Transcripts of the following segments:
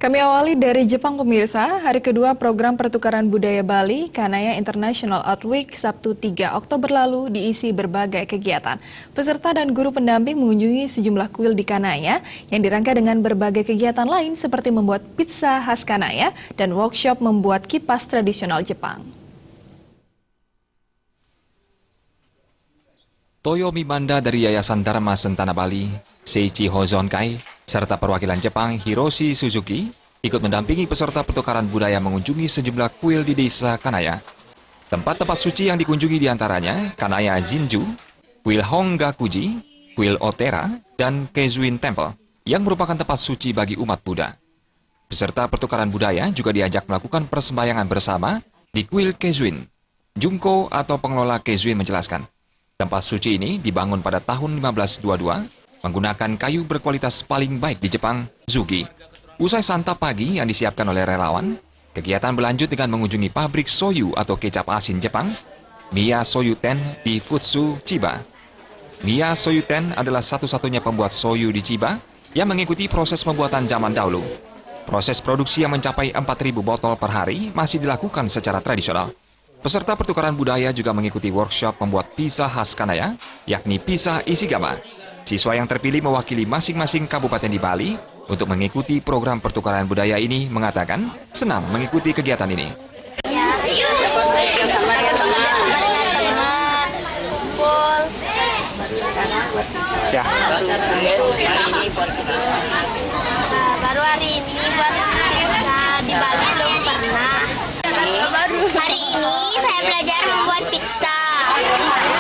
Kami awali dari Jepang pemirsa, hari kedua program pertukaran budaya Bali, Kanaya International Art Week, Sabtu 3 Oktober lalu diisi berbagai kegiatan. Peserta dan guru pendamping mengunjungi sejumlah kuil di Kanaya yang dirangka dengan berbagai kegiatan lain seperti membuat pizza khas Kanaya dan workshop membuat kipas tradisional Jepang. Toyomi Banda dari Yayasan Dharma Sentana Bali, Seiichi Hozonkai, serta perwakilan Jepang Hiroshi Suzuki ikut mendampingi peserta pertukaran budaya mengunjungi sejumlah kuil di desa Kanaya. Tempat-tempat suci yang dikunjungi diantaranya Kanaya Jinju, kuil Honggakuji, kuil Otera, dan Kezuin Temple yang merupakan tempat suci bagi umat Buddha. Peserta pertukaran budaya juga diajak melakukan persembayangan bersama di kuil Kezuin. Junko atau pengelola Kezuin menjelaskan, tempat suci ini dibangun pada tahun 1522 menggunakan kayu berkualitas paling baik di Jepang, Zugi. Usai santap pagi yang disiapkan oleh relawan, kegiatan berlanjut dengan mengunjungi pabrik soyu atau kecap asin Jepang, Miya Soyuten di Futsu, Chiba. Miya Soyuten adalah satu-satunya pembuat soyu di Chiba yang mengikuti proses pembuatan zaman dahulu. Proses produksi yang mencapai 4.000 botol per hari masih dilakukan secara tradisional. Peserta pertukaran budaya juga mengikuti workshop membuat pizza khas Kanaya, yakni pizza Ishigama. Siswa yang terpilih mewakili masing-masing kabupaten di Bali untuk mengikuti program pertukaran budaya ini mengatakan senang mengikuti kegiatan ini. Baru hari ini buat pizza di Bali belum pernah. Hari ini saya belajar membuat pizza.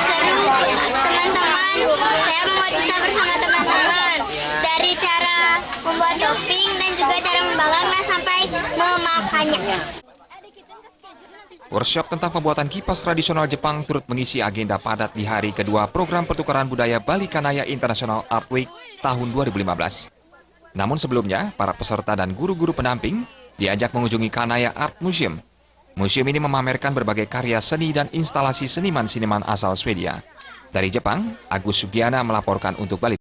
Seru teman-teman. Saya membuat pizza bersama teman-teman. Dari cara membuat topping dan juga cara membakarnya sampai memakannya. Workshop tentang pembuatan kipas tradisional Jepang turut mengisi agenda padat di hari kedua program pertukaran budaya Bali Kanaya International Art Week tahun 2015. Namun sebelumnya, para peserta dan guru-guru pendamping diajak mengunjungi Kanaya Art Museum. Museum ini memamerkan berbagai karya seni dan instalasi seniman-seniman asal Swedia. Dari Jepang, Agus Sugiana melaporkan untuk Bali.